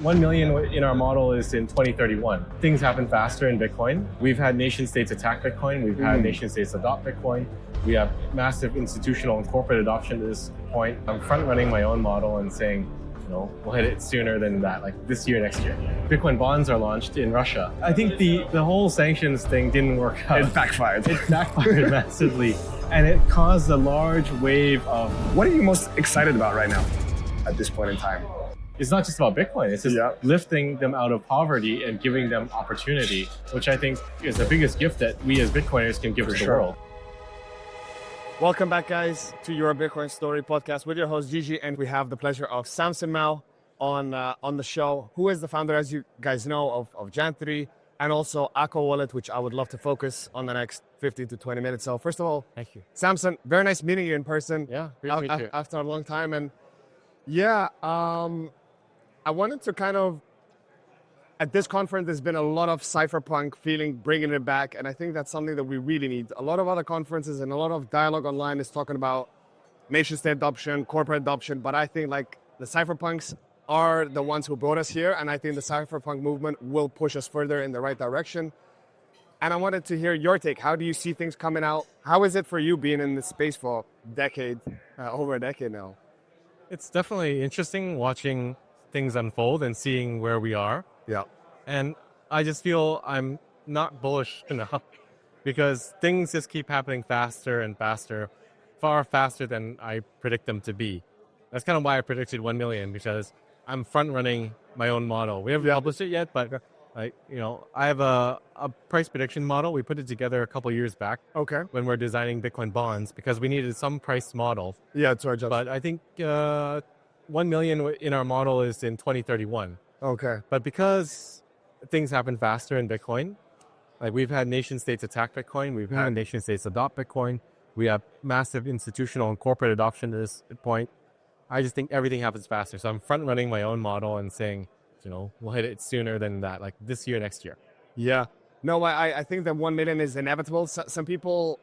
1 million in our model is in 2031. Things happen faster in Bitcoin. We've had nation states attack Bitcoin. We've had nation states adopt Bitcoin. We have massive institutional and corporate adoption to this point. I'm front running my own model and saying, we'll hit it sooner than that, like this year, next year. Bitcoin bonds are launched in Russia. I think the whole sanctions thing didn't work out. It backfired. It backfired massively. And it caused a large wave of... What are you most excited about right now at this point in time? It's not just about Bitcoin. It's just lifting them out of poverty and giving them opportunity, which I think is the biggest gift that we as Bitcoiners can give to the world. Welcome back, guys, to your Bitcoin Story podcast with your host, Gigi. And we have the pleasure of Samson Mow on the show, who is the founder, as you guys know, of JAN3 and also Aqua Wallet, which I would love to focus on the next 15 to 20 minutes. So first of all, thank you. Samson, very nice meeting you in person. Yeah, great to meet you. After a long time. And I wanted to kind of, at this conference, there's been a lot of cypherpunk feeling, bringing it back. And I think that's something that we really need. A lot of other conferences and a lot of dialogue online is talking about nation state adoption, corporate adoption. But I think like the cypherpunks are the ones who brought us here. And I think the cypherpunk movement will push us further in the right direction. And I wanted to hear your take. How do you see things coming out? How is it for you being in this space for over a decade now? It's definitely interesting watching things unfold and seeing where we are. Yeah. And I just feel I'm not bullish enough because things just keep happening faster and faster, far faster than I predict them to be. That's kind of why I predicted 1 million, because I'm front running my own model. We haven't published it yet, but I have a price prediction model. We put it together a couple years back. Okay. When we're designing Bitcoin bonds, because we needed some price model. Yeah, it's our job. But I think 1 million in our model is in 2031. Okay. But because things happen faster in Bitcoin, like we've had nation states attack Bitcoin, we've had nation states adopt Bitcoin, we have massive institutional and corporate adoption to this point. I just think everything happens faster. So I'm front running my own model and saying, we'll hit it sooner than that, like this year, next year. Yeah. No, I think that 1 million is inevitable. Some people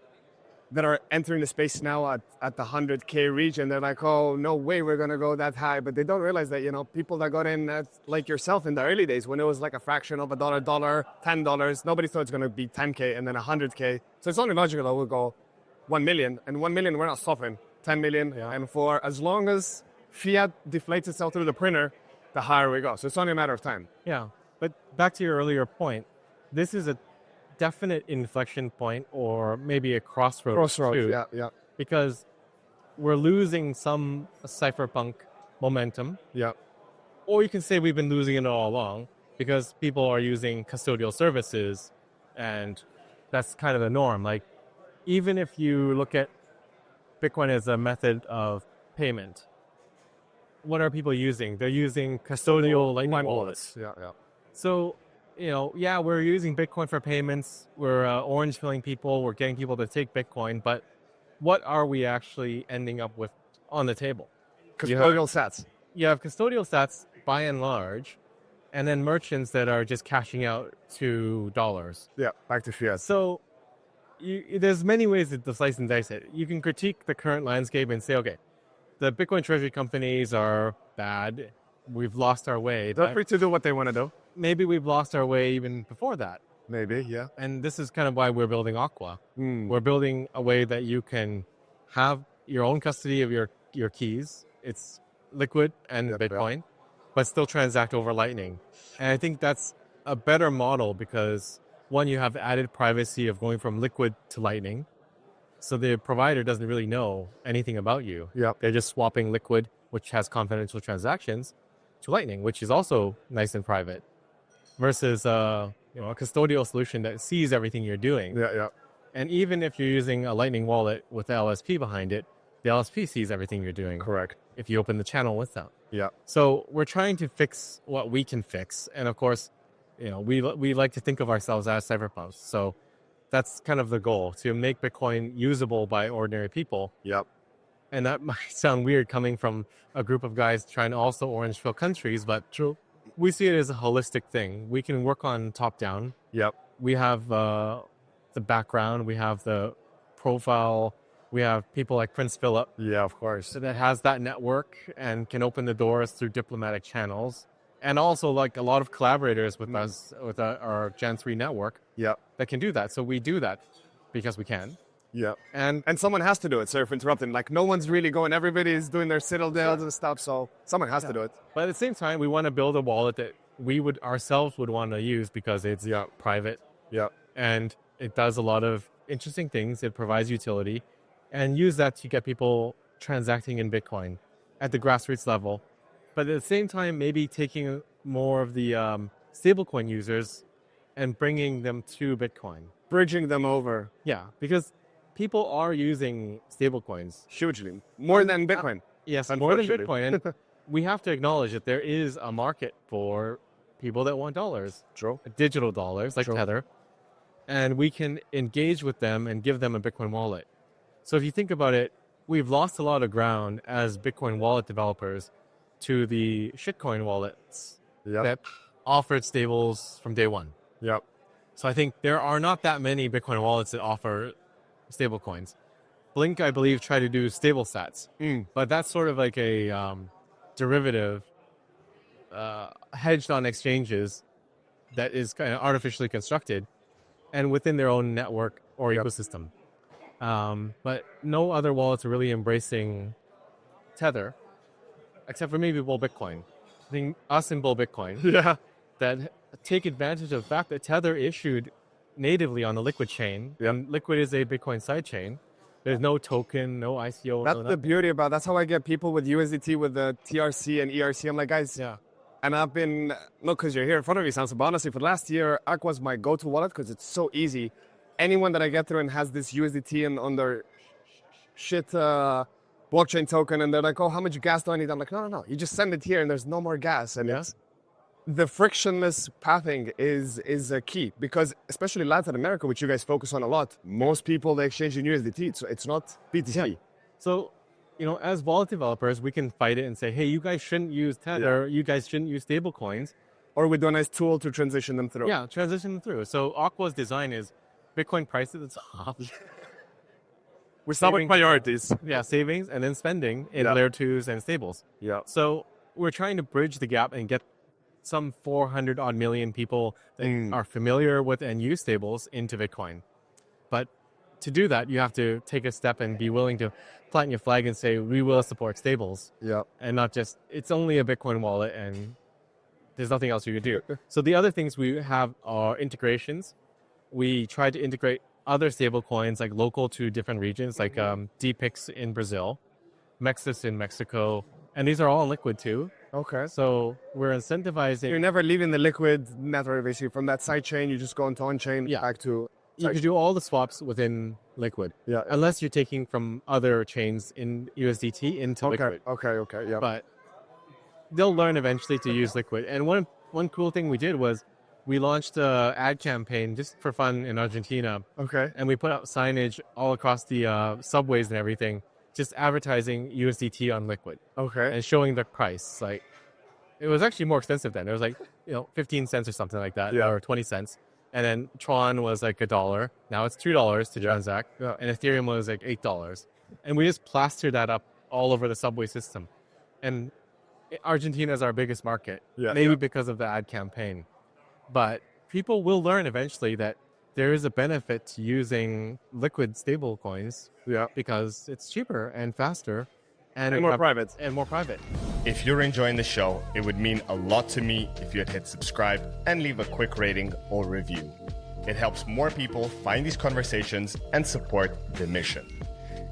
that are entering the space now at the 100K region, they're like, oh, no way we're going to go that high. But they don't realize that, people that got in like yourself in the early days when it was like a fraction of $1, $10, nobody thought it's going to be 10K and then 100K. So it's only logical that we'll go 1 million. And 1 million, we're not stopping. 10 million. Yeah. And for as long as fiat deflates itself through the printer, the higher we go. So it's only a matter of time. Yeah. But back to your earlier point, this is a definite inflection point or maybe a crossroads too, yeah. Because we're losing some cypherpunk momentum. Yeah. Or you can say we've been losing it all along because people are using custodial services and that's kind of the norm. Like even if you look at Bitcoin as a method of payment, what are people using? They're using custodial Lightning wallets. Yeah. So, we're using Bitcoin for payments. We're orange filling people. We're getting people to take Bitcoin. But what are we actually ending up with on the table? Custodial sats. You have custodial sats by and large, and then merchants that are just cashing out to dollars. Yeah, back to fiat. So there's many ways to slice and dice it. You can critique the current landscape and say, okay, the Bitcoin treasury companies are bad. We've lost our way. They're free to do what they want to do. Maybe we've lost our way even before that. Maybe, yeah. And this is kind of why we're building Aqua. We're building a way that you can have your own custody of your keys. It's liquid and Bitcoin, but still transact over Lightning. And I think that's a better model because, one, you have added privacy of going from liquid to Lightning. So the provider doesn't really know anything about you. Yeah. They're just swapping liquid, which has confidential transactions, to Lightning, which is also nice and private, versus a custodial solution that sees everything you're doing. Yeah. And even if you're using a Lightning wallet with the LSP behind it, the LSP sees everything you're doing. Correct. If you open the channel with them. Yeah. So we're trying to fix what we can fix. And of course, we like to think of ourselves as cypherpunks. So that's kind of the goal, to make Bitcoin usable by ordinary people. Yep. And that might sound weird coming from a group of guys trying to also orange fill countries, but true. We see it as a holistic thing. We can work on top down. Yep. We have the background, we have the profile, we have people like Prince Philip. Yeah, of course. That has that network and can open the doors through diplomatic channels. and also like a lot of collaborators with us, with our JAN3 network that can do that. So we do that because we can. Yeah. And someone has to do it, sorry for interrupting. Like, no one's really going, everybody's doing their citadels and stuff, so someone has to do it. But at the same time, we want to build a wallet that we would ourselves would want to use because it's private. Yeah. And it does a lot of interesting things. It provides utility, and use that to get people transacting in Bitcoin at the grassroots level. But at the same time, maybe taking more of the stablecoin users and bringing them to Bitcoin. Bridging them over. Yeah, because people are using stablecoins. Hugely. More than Bitcoin. Yes, more than Bitcoin. And we have to acknowledge that there is a market for people that want dollars. True. Digital dollars, like Tether. And we can engage with them and give them a Bitcoin wallet. So if you think about it, we've lost a lot of ground as Bitcoin wallet developers to the shitcoin wallets that offered stables from day one. Yep. So I think there are not that many Bitcoin wallets that offer stable coins. Blink, I believe, tried to do stable sats, but that's sort of like a derivative hedged on exchanges that is kind of artificially constructed and within their own network or ecosystem. But no other wallets are really embracing Tether, except for maybe Bull Bitcoin. I think us and Bull Bitcoin that take advantage of the fact that Tether issued natively on the Liquid chain. And Liquid is a Bitcoin sidechain. There's no token, no ICO. That's the beauty about. That's how I get people with USDT with the TRC and ERC. I'm like, guys. Yeah. And I've been, not because you're here in front of me, Samson, but honestly, for the last year, Aqua's my go-to wallet because it's so easy. Anyone that I get through and has this USDT and on their shit blockchain token, and they're like, oh, how much gas do I need? I'm like, no. You just send it here and there's no more gas. And it's, the frictionless pathing is a key because especially Latin America, which you guys focus on a lot, most people, they exchange in USDT. So it's not BTC. Yeah. So, as wallet developers, we can fight it and say, hey, you guys shouldn't use Tether. You guys shouldn't use stable coins. Or we do a nice tool to transition them through. Yeah, transition them through. So Aqua's design is Bitcoin price at the top. We start with priorities. Yeah, savings and then spending in layer 2s and stables. Yeah. So we're trying to bridge the gap and get some 400 odd million people that are familiar with and use stables into Bitcoin. But to do that, you have to take a step and be willing to plant your flag and say, we will support stables. Yeah. And not just, it's only a Bitcoin wallet and there's nothing else you can do. So the other things we have are integrations. We try to integrate other stable coins like local to different regions, like DPIX in Brazil, Mexus in Mexico, and these are all in Liquid too. Okay. So we're incentivizing. You're never leaving the Liquid network, basically. From that side chain, you just go into on-chain, back to... You can do all the swaps within Liquid. Yeah. Unless you're taking from other chains in USDT into Liquid. Okay, yeah. But they'll learn eventually to use Liquid. And one cool thing we did was we launched an ad campaign just for fun in Argentina. Okay. And we put out signage all across the subways and everything, just advertising USDT on Liquid. Okay. And showing the price. Like, it was actually more expensive then. It was like, 15 cents or something like that, or 20 cents. And then Tron was like $1. Now it's $2 to transact. Yeah. And Ethereum was like $8. And we just plastered that up all over the subway system. And Argentina is our biggest market, maybe because of the ad campaign. But people will learn eventually that there is a benefit to using Liquid stable coins because it's cheaper and faster. And more private. And more private. If you're enjoying the show, it would mean a lot to me if you'd hit subscribe and leave a quick rating or review. It helps more people find these conversations and support the mission.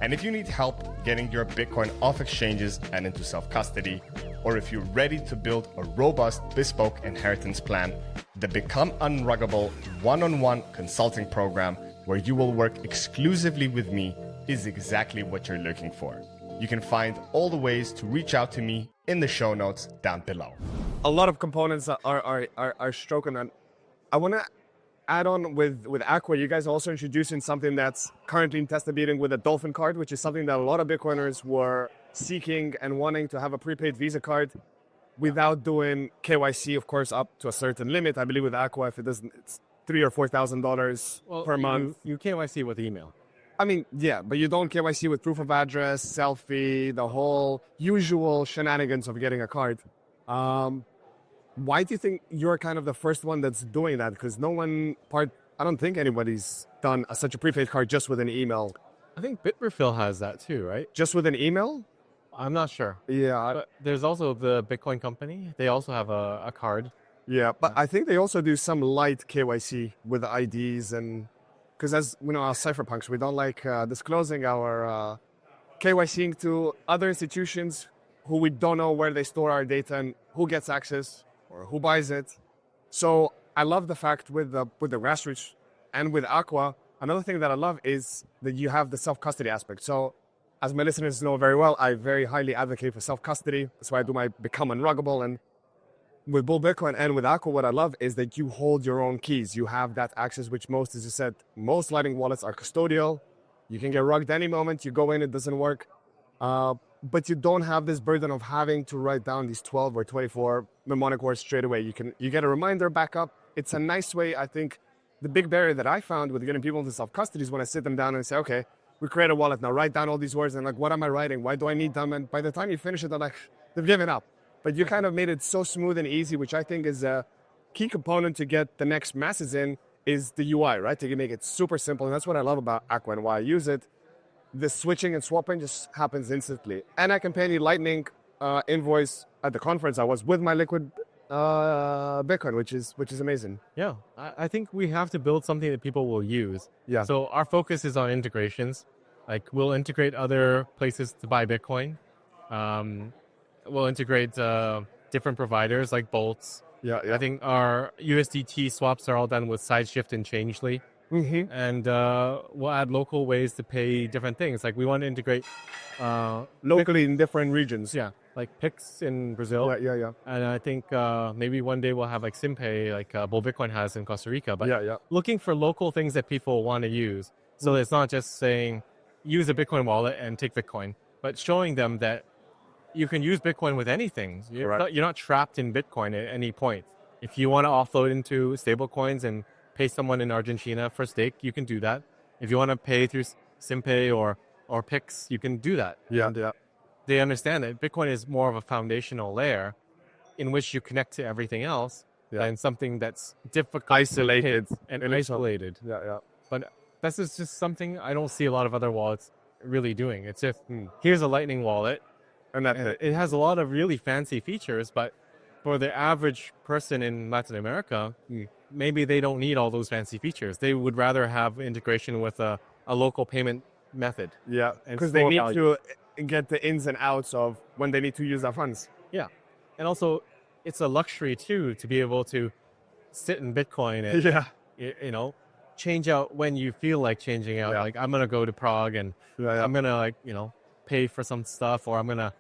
And if you need help getting your Bitcoin off exchanges and into self-custody, or if you're ready to build a robust, bespoke inheritance plan, the Become Unruggable one-on-one consulting program where you will work exclusively with me is exactly what you're looking for. You can find all the ways to reach out to me in the show notes down below. A lot of components are stroking on. I want to add on with Aqua. You guys are also introducing something that's currently in test beating with a Dolphin Card, which is something that a lot of Bitcoiners were seeking and wanting to have a prepaid Visa card without doing KYC, of course, up to a certain limit. I believe with Aqua, if it doesn't, it's $3,000 or $4,000 per month. You KYC with email. I mean, yeah, but you don't KYC with proof of address, selfie, the whole usual shenanigans of getting a card. Why do you think you're kind of the first one that's doing that? Because I don't think anybody's done such a prepaid card just with an email. I think Bitrefill has that too, right? Just with an email? I'm not sure. Yeah. But there's also the Bitcoin company. They also have a card. Yeah, but I think they also do some light KYC with IDs, and because as we know, our cypherpunks, we don't like disclosing our KYCing to other institutions who we don't know where they store our data and who gets access or who buys it. So I love the fact with the grassroots and with Aqua. Another thing that I love is that you have the self-custody aspect. So as my listeners know very well, I very highly advocate for self-custody. That's why I do my Become Unruggable. And with Bull Bitcoin and with Aqua, what I love is that you hold your own keys. You have that access, which most, as you said, most Lightning wallets are custodial. You can get rugged any moment. You go in, it doesn't work. But you don't have this burden of having to write down these 12 or 24 mnemonic words straight away. You get a reminder back up. It's a nice way. I think the big barrier that I found with getting people into self-custody is when I sit them down and say, okay, we create a wallet now, write down all these words. And like, what am I writing? Why do I need them? And by the time you finish it, they're like, they've given up. But you kind of made it so smooth and easy, which I think is a key component to get the next masses in, is the UI, right? To make it super simple. And that's what I love about Aqua and why I use it. The switching and swapping just happens instantly. And I can pay any Lightning invoice at the conference. I was with my liquid Bitcoin, which is amazing. Yeah, I think we have to build something that people will use. Yeah. So our focus is on integrations. Like we'll integrate other places to buy Bitcoin. We'll integrate different providers like Bolts. Yeah. I think our USDT swaps are all done with SideShift and Changely. Mm-hmm. And we'll add local ways to pay different things. Like we want to integrate Locally in different regions. yeah, like Pix in Brazil. Yeah. And I think maybe one day we'll have like SimPay, like Bull Bitcoin has in Costa Rica. But Yeah. looking for local things that people want to use. So it's not just saying use a Bitcoin wallet and take Bitcoin, but showing them that you can use Bitcoin with anything. You're not trapped in Bitcoin at any point. If you want to offload into stablecoins and pay someone in Argentina for stake, you can do that. If you want to pay through SimPay or Pix, you can do that. Yeah. They understand that Bitcoin is more of a foundational layer in which you connect to everything else than something that's difficult, Isolated. and isolated. Yeah. But this is just something I don't see a lot of other wallets really doing. It's if here's a Lightning wallet, And that's it has a lot of really fancy features, but for the average person in Latin America, maybe they don't need all those fancy features. They would rather have integration with a local payment method. Yeah, And because they store need value. to get the ins and outs of when they need to use their funds. Yeah. And also, it's a luxury, too, to be able to sit in Bitcoin and, change out when you feel like changing out. Yeah. Like, I'm going to go to Prague and I'm going to, pay for some stuff, or I'm going to,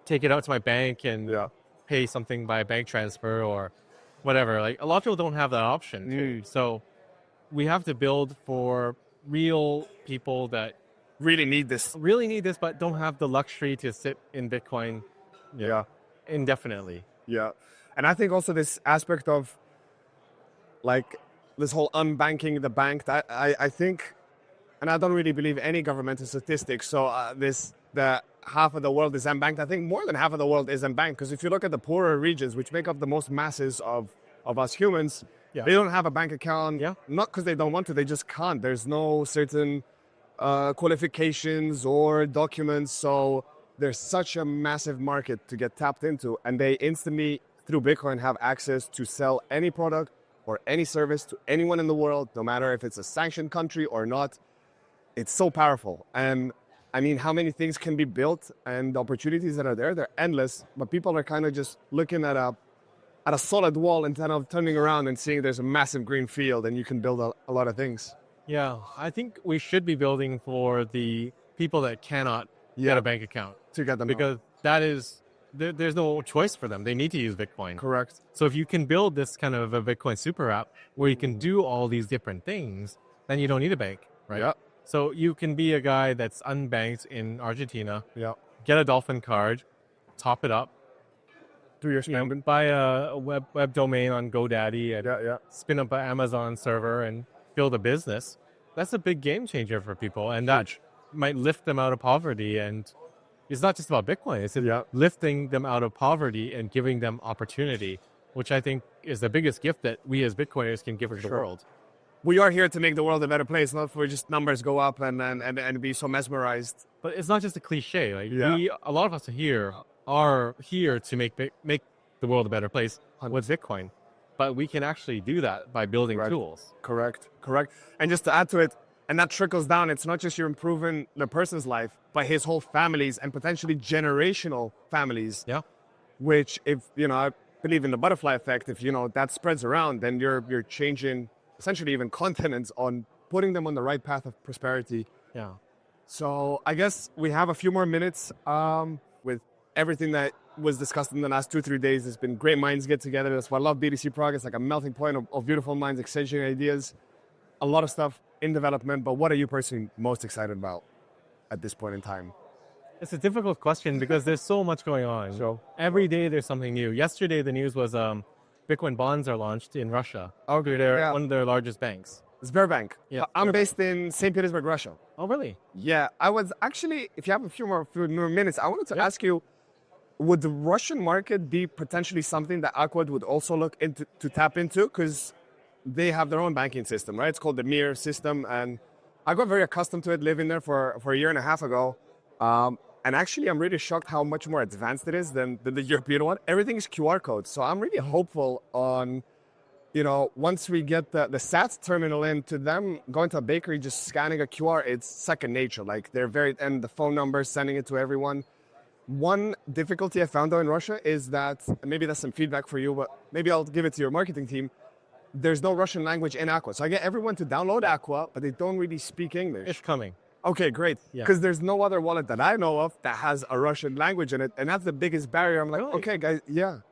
take it out to my bank and pay something by bank transfer or whatever. Like, a lot of people don't have that option. Too. So we have to build for real people that Really need this. really need this, but don't have the luxury to sit in Bitcoin indefinitely. Yeah. And I think also this aspect of like this whole unbanking the bank, that I think, and I don't really believe any governmental statistics. So that half of the world is unbanked. I think more than half of the world is unbanked, because if you look at the poorer regions, which make up the most masses of us humans, they don't have a bank account. Yeah. Not because they don't want to, they just can't. There's no certain qualifications or documents. So there's such a massive market to get tapped into, and they instantly, through Bitcoin, have access to sell any product or any service to anyone in the world, no matter if it's a sanctioned country or not. It's so powerful. And I mean, how many things can be built, and the opportunities that are there, they're endless, but people are kind of just looking at a solid wall instead of turning around and seeing there's a massive green field and you can build a lot of things. Yeah, I think we should be building for the people that cannot get a bank account, To get them because that is, there's no choice for them. They need to use Bitcoin. correct. So if you can build this kind of a Bitcoin super app where you can do all these different things, then you don't need a bank, right? Yeah. So you can be a guy that's unbanked in Argentina, Yeah. get a Dolphin Card, top it up, Do your you know, spending. buy a web domain on GoDaddy and Yeah. spin up an Amazon server and build a business. That's a big game changer for people, and that might lift them out of poverty and it's not just about Bitcoin. It's lifting them out of poverty and giving them opportunity, which I think is the biggest gift that we as Bitcoiners can give to the world. We are here to make the world a better place, not for just numbers go up and be so mesmerized. But it's not just a cliche. Like a lot of us here are here to make the world a better place with Bitcoin. But we can actually do that by building tools. Correct. And just to add to it, and that trickles down, it's not just you're improving the person's life, but his whole families and potentially generational families. Yeah. Which, if, I believe in the butterfly effect, if, that spreads around, then you're changing essentially even continents on putting them on the right path of prosperity. Yeah. So I guess we have a few more minutes with everything that was discussed in the last 2-3 days. It's been great minds get together. That's why I love BTC Prague. It's like a melting point of beautiful minds exchanging ideas. A lot of stuff in development, but what are you personally most excited about at this point in time? It's a difficult question because there's so much going on. So every day there's something new. Yesterday the news was Bitcoin bonds are launched in Russia. Oh, through one of their largest banks. Sberbank. Yeah. I'm based in St. Petersburg, Russia. Oh, really? Yeah. I was actually, if you have a few more minutes, I wanted to ask you, would the Russian market be potentially something that Aqua would also look into to tap into? Because they have their own banking system, right? It's called the Mir system. And I got very accustomed to it living there for a year and a half ago. And actually, I'm really shocked how much more advanced it is than the European one. Everything is QR codes. So I'm really hopeful on, once we get the SATS terminal in, to them going to a bakery, just scanning a QR, it's second nature. Like and the phone number, sending it to everyone. One difficulty I found though in Russia is that, maybe that's some feedback for you, but maybe I'll give it to your marketing team. There's no Russian language in Aqua. So I get everyone to download Aqua, but they don't really speak English. It's coming. Okay, great. Because there's no other wallet that I know of that has a Russian language in it. And that's the biggest barrier. I'm like, okay, guys,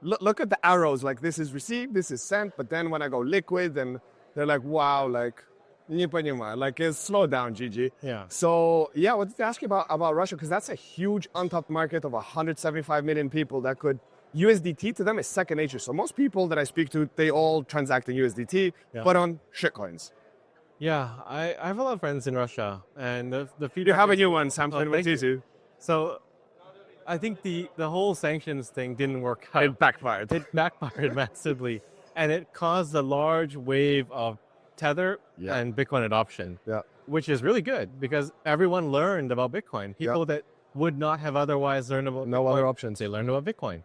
look at the arrows. Like, this is received, this is sent. But then when I go liquid, and they're like, wow, like, it's slow down, Gigi. Yeah. So, I wanted to ask you about Russia, because that's a huge untapped market of 175 million people that could, USDT to them is second nature. So most people that I speak to, they all transact in USDT, but on shitcoins. Yeah, I have a lot of friends in Russia, and the feedback. You have a new one, Samson. Thank you. So I think the whole sanctions thing didn't work out. It backfired. It backfired massively, and it caused a large wave of Tether and Bitcoin adoption, which is really good because everyone learned about Bitcoin. People that would not have otherwise learned about no Bitcoin, other options. They learned about Bitcoin.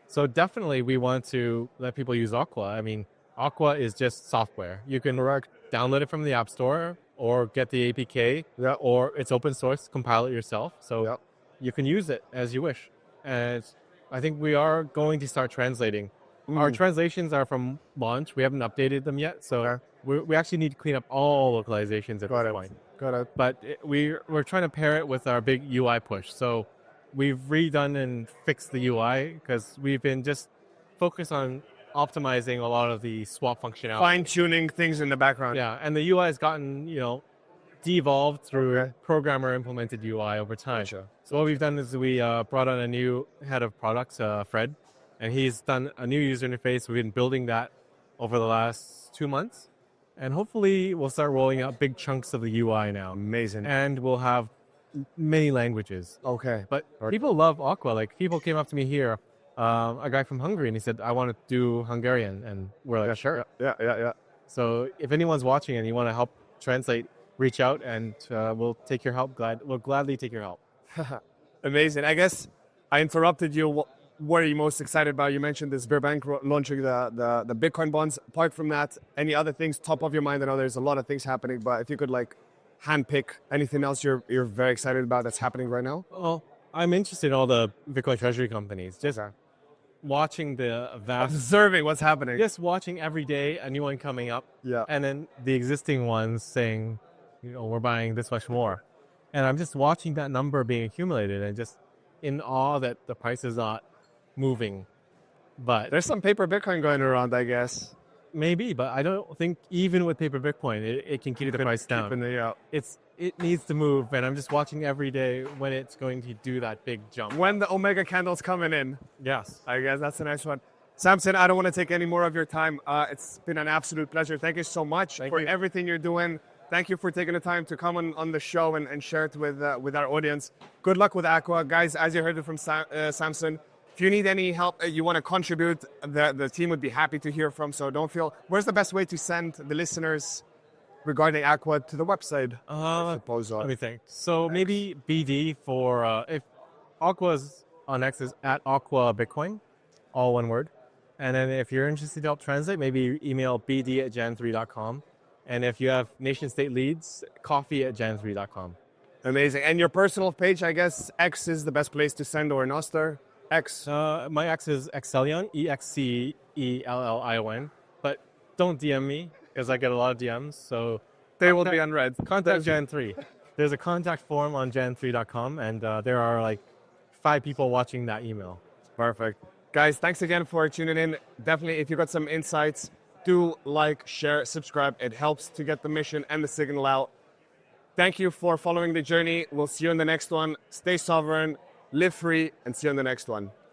So definitely we want to let people use Aqua. I mean, Aqua is just software. You can download it from the App Store or get the APK, or it's open source, compile it yourself. So you can use it as you wish. And I think we are going to start translating. Our translations are from launch. We haven't updated them yet. So we actually need to clean up all localizations at this point. Got it. But we're trying to pair it with our big UI push. So we've redone and fixed the UI because we've been just focused on optimizing a lot of the swap functionality. Fine-tuning things in the background. Yeah, and the UI has gotten, de-evolved through programmer-implemented UI over time. So what we've done is we brought on a new head of products, Fred, and he's done a new user interface. We've been building that over the last 2 months, and hopefully we'll start rolling out big chunks of the UI now. Amazing. And we'll have many languages. Okay. But people love Aqua. Like, people came up to me here, a guy from Hungary, and he said, I want to do Hungarian. And we're like, sure. Yeah. So if anyone's watching and you want to help translate, reach out and we'll take your help. We'll gladly take your help. Amazing. I guess I interrupted you. What are you most excited about? You mentioned this Sberbank launching the Bitcoin bonds. Apart from that, any other things top of your mind? I know there's a lot of things happening, but if you could handpick anything else you're very excited about that's happening right now? Well, I'm interested in all the Bitcoin treasury companies. Just watching the vast... Observing what's happening. Just watching every day a new one coming up. Yeah. And then the existing ones saying, we're buying this much more. And I'm just watching that number being accumulated and just in awe that the price is not moving. But there's some paper Bitcoin going around, I guess. Maybe, but I don't think even with paper Bitcoin, it can keep the price down. It needs to move, and I'm just watching every day when it's going to do that big jump. When the Omega candle's coming in. Yes. I guess that's a nice one. Samson, I don't want to take any more of your time. It's been an absolute pleasure. Thank you so much for everything you're doing. Thank you for taking the time to come on the show and share it with our audience. Good luck with Aqua. Guys, as you heard it from Samson, if you need any help, you want to contribute, the team would be happy to hear from. So don't feel, where's the best way to send the listeners regarding Aqua to the website? I suppose. Let me think. So maybe BD for, if Aqua's on X is at Aqua Bitcoin, all one word. And then if you're interested to help translate, maybe email bd@jan3.com. And if you have nation state leads, coffee@jan3.com. Amazing. And your personal page, I guess X is the best place to send, or Noster? X. My X is Excelion, EXCELLION. But don't DM me because I get a lot of DMs. So They will be unread. contact Jan3. There's a contact form on jan3.com, and there are like 5 people watching that email. Perfect. Guys, thanks again for tuning in. Definitely, if you got some insights, do like, share, subscribe. It helps to get the mission and the signal out. Thank you for following the journey. We'll see you in the next one. Stay sovereign, live free, and see you in the next one.